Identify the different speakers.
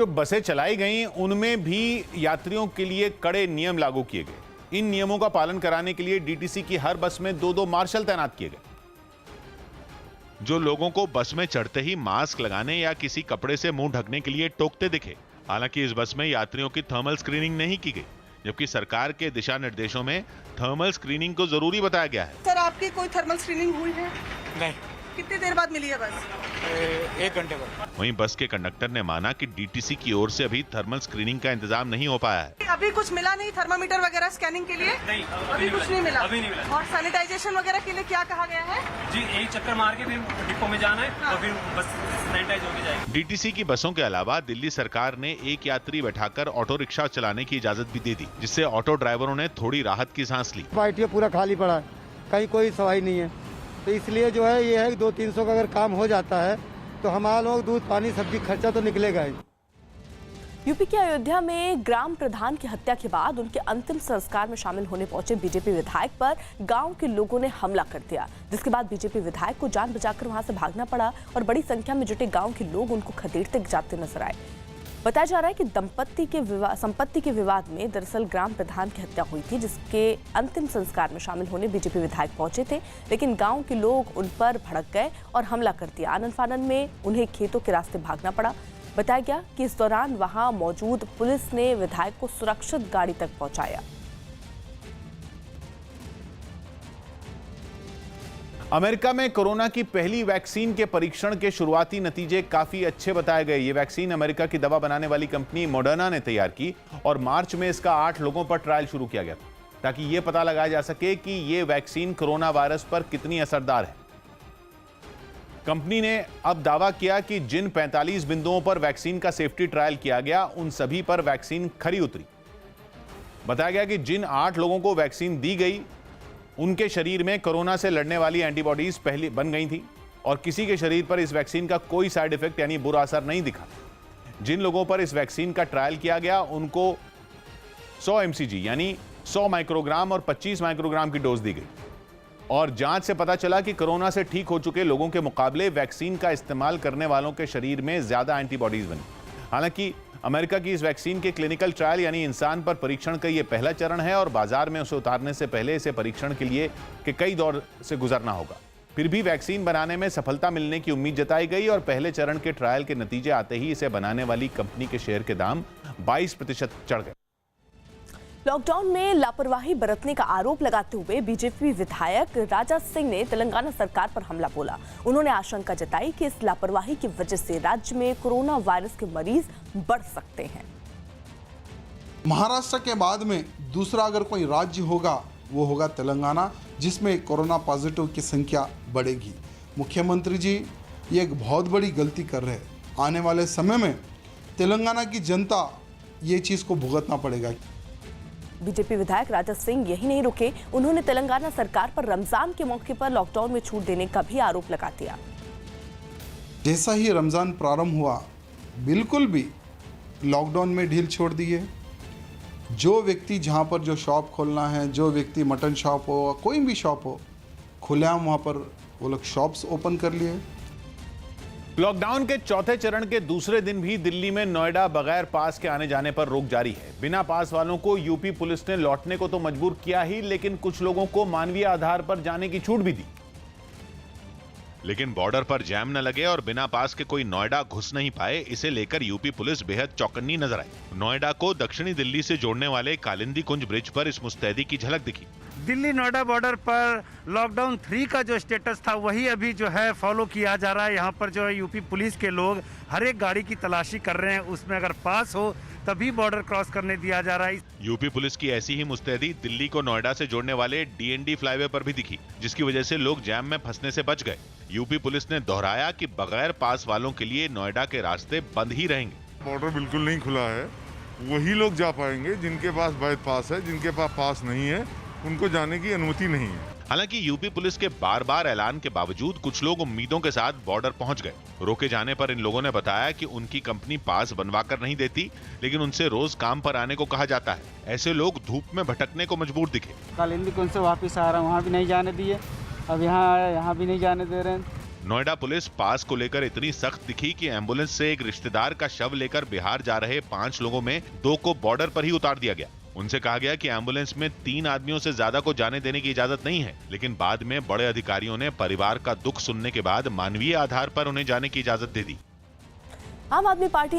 Speaker 1: जो बसें चलाई गईं उनमें भी यात्रियों के लिए कड़े नियम लागू किए गए। इन नियमों का पालन कराने के लिए डीटीसी की हर बस में दो मार्शल तैनात किए गए, जो लोगों को बस में चढ़ते ही मास्क लगाने या किसी कपड़े से मुंह ढकने के लिए टोकते दिखे। हालांकि इस बस में यात्रियों की थर्मल स्क्रीनिंग नहीं की गई, जबकि सरकार के दिशा निर्देशों में थर्मल स्क्रीनिंग को जरूरी बताया गया है।
Speaker 2: सर, आपकी कोई थर्मल स्क्रीनिंग हुई है?
Speaker 3: नहीं।
Speaker 2: कितनी देर बाद मिली है बस?
Speaker 3: 1 घंटे बाद।
Speaker 1: वहीं बस के कंडक्टर ने माना कि डीटीसी की ओर से अभी थर्मल स्क्रीनिंग का इंतजाम नहीं हो पाया है।
Speaker 2: अभी कुछ मिला नहीं थर्मामीटर वगैरह स्कैनिंग के लिए?
Speaker 3: नहीं,
Speaker 2: अभी कुछ नहीं मिला।
Speaker 3: अभी नहीं मिला।
Speaker 2: और सैनिटाइजेशन वगैरह के लिए क्या कहा गया है?
Speaker 3: जी, एक चक्कर मार के फिर डिपो में जाना है और फिर बस सैनिटाइज होके जाएगी।
Speaker 1: डीटीसी की बसों के अलावा दिल्ली सरकार ने एक यात्री बैठाकर ऑटो रिक्शा चलाने की इजाजत भी दे दी, जिससे ऑटो ड्राइवरों ने थोड़ी राहत की सांस ली।
Speaker 4: पार्टियाँ पूरा खाली पड़ा है, कहीं कोई सवारी नहीं है, तो इसलिए जो है ये है कि 200-300 का अगर काम हो जाता है तो हमारा लोग दूध पानी सब्जी खर्चा तो निकलेगा ही।
Speaker 5: यूपी के अयोध्या में ग्राम प्रधान की हत्या के बाद उनके अंतिम संस्कार में शामिल होने पहुंचे बीजेपी विधायक पर गांव के लोगों ने हमला कर दिया, जिसके बाद बीजेपी विधायक को जान बचाकर वहां से भागना पड़ा और बड़ी संख्या में जुटे गांव के लोग उनको खदेड़ते जाते नजर आए। बताया जा रहा है कि संपत्ति के विवाद में दरअसल ग्राम प्रधान की हत्या हुई थी, जिसके अंतिम संस्कार में शामिल होने बीजेपी विधायक पहुंचे थे, लेकिन गांव के लोग उन पर भड़क गए और हमला कर दिया। आनन फानन में उन्हें खेतों के रास्ते भागना पड़ा। बताया गया कि इस दौरान वहां मौजूद पुलिस ने विधायक को सुरक्षित गाड़ी तक पहुंचाया।
Speaker 1: अमेरिका में कोरोना की पहली वैक्सीन के परीक्षण के शुरुआती नतीजे काफी अच्छे बताए गए। ये वैक्सीन अमेरिका की दवा बनाने वाली कंपनी मॉडर्ना ने तैयार की और मार्च में इसका 8 लोगों पर ट्रायल शुरू किया गया था, ताकि यह पता लगाया जा सके कि ये वैक्सीन कोरोना वायरस पर कितनी असरदार है। कंपनी ने अब दावा किया कि जिन 45 बिंदुओं पर वैक्सीन का सेफ्टी ट्रायल किया गया, उन सभी पर वैक्सीन खरी उतरी। बताया गया कि जिन 8 लोगों को वैक्सीन दी गई उनके शरीर में कोरोना से लड़ने वाली एंटीबॉडीज पहले बन गई थी और किसी के शरीर पर इस वैक्सीन का कोई साइड इफेक्ट यानी बुरा असर नहीं दिखा। जिन लोगों पर इस वैक्सीन का ट्रायल किया गया उनको 100 mcg यानी 100 माइक्रोग्राम और 25 माइक्रोग्राम की डोज दी गई और जांच से पता चला कि कोरोना से ठीक हो चुके लोगों के मुकाबले वैक्सीन का इस्तेमाल करने वालों के शरीर में ज्यादा एंटीबॉडीज बनी। हालांकि अमेरिका की इस वैक्सीन के क्लिनिकल ट्रायल यानी इंसान पर परीक्षण का यह पहला चरण है और बाजार में उसे उतारने से पहले इसे परीक्षण के लिए के कई दौर से गुजरना होगा। फिर भी वैक्सीन बनाने में सफलता मिलने की उम्मीद जताई गई और पहले चरण के ट्रायल के नतीजे आते ही इसे बनाने वाली कंपनी के शेयर के दाम 22% चढ़ गए।
Speaker 5: लॉकडाउन में लापरवाही बरतने का आरोप लगाते हुए बीजेपी विधायक राजा सिंह ने तेलंगाना सरकार पर हमला बोला। उन्होंने आशंका जताई कि इस लापरवाही की वजह से राज्य में कोरोना वायरस के मरीज बढ़ सकते हैं।
Speaker 6: महाराष्ट्र के बाद में दूसरा अगर कोई राज्य होगा वो होगा तेलंगाना, जिसमें कोरोना पॉजिटिव की संख्या बढ़ेगी। मुख्यमंत्री जी ये एक बहुत बड़ी गलती कर रहे हैं। आने वाले समय में तेलंगाना की जनता ये चीज़ को भुगतना पड़ेगा।
Speaker 5: बीजेपी विधायक राजा सिंह यही नहीं रुके, उन्होंने तेलंगाना सरकार पर रमजान के मौके पर लॉकडाउन में छूट देने का भी आरोप लगा दिया।
Speaker 6: जैसा ही रमज़ान प्रारंभ हुआ बिल्कुल भी लॉकडाउन में ढील छोड़ दी है। जो व्यक्ति जहाँ पर जो शॉप खोलना है, जो व्यक्ति मटन शॉप हो, कोई भी शॉप हो, खुलेआम वहाँ पर वो लोग शॉप्स ओपन कर लिए।
Speaker 1: लॉकडाउन के चौथे चरण के दूसरे दिन भी दिल्ली में नोएडा बगैर पास के आने जाने पर रोक जारी है। बिना पास वालों को यूपी पुलिस ने लौटने को तो मजबूर किया ही, लेकिन कुछ लोगों को मानवीय आधार पर जाने की छूट भी दी। लेकिन बॉर्डर पर जैम न लगे और बिना पास के कोई नोएडा घुस नहीं पाए, इसे लेकर यूपी पुलिस बेहद चौकन्नी नजर आई। नोएडा को दक्षिणी दिल्ली से जोड़ने वाले कालिंदी कुंज ब्रिज पर इस मुस्तैदी की झलक दिखी।
Speaker 7: दिल्ली नोएडा बॉर्डर पर लॉकडाउन 3 का जो स्टेटस था वही अभी जो है फॉलो किया जा रहा है। यहाँ पर जो है यूपी पुलिस के लोग हर एक गाड़ी की तलाशी कर रहे हैं, उसमें अगर पास हो तभी बॉर्डर क्रॉस करने दिया जा रहा है।
Speaker 1: यूपी पुलिस की ऐसी ही मुस्तैदी दिल्ली को नोएडा से जोड़ने वाले डीएनडी फ्लाईवे पर भी दिखी, जिसकी वजह से लोग जैम में फंसने से बच गए। यूपी पुलिस ने दोहराया कि बगैर पास वालों के लिए नोएडा के रास्ते बंद ही रहेंगे।
Speaker 8: बॉर्डर बिल्कुल नहीं खुला है, वही लोग जा पाएंगे जिनके पास वैध पास है। जिनके पास पास नहीं है उनको जाने की अनुमति नहीं है।
Speaker 1: हालांकि यूपी पुलिस के बार-बार ऐलान के बावजूद कुछ लोग उम्मीदों के साथ बॉर्डर पहुंच गए। रोके जाने पर इन लोगों ने बताया कि उनकी कंपनी पास बनवाकर नहीं देती, लेकिन उनसे रोज काम पर आने को कहा जाता है। ऐसे लोग धूप में भटकने को मजबूर दिखे।
Speaker 4: कालिंदी कुंज से वापस आ रहा हूँ, वहाँ भी नहीं जाने दिए, अब यहाँ आया, यहाँ भी नहीं जाने दे रहे हैं।
Speaker 1: नोएडा पुलिस पास को लेकर इतनी सख्त दिखी कि एम्बुलेंस से एक रिश्तेदार का शव लेकर बिहार जा रहे 5 लोगों में 2 को बॉर्डर पर ही उतार दिया गया। उनसे कहा गया कि एम्बुलेंस में 3 आदमियों से ज्यादा को जाने देने की इजाजत नहीं है, लेकिन बाद में बड़े अधिकारियों ने परिवार का दुख सुनने के बाद मानवीय आधार पर उन्हें जाने की इजाजत दे दी।
Speaker 5: आम आदमी पार्टी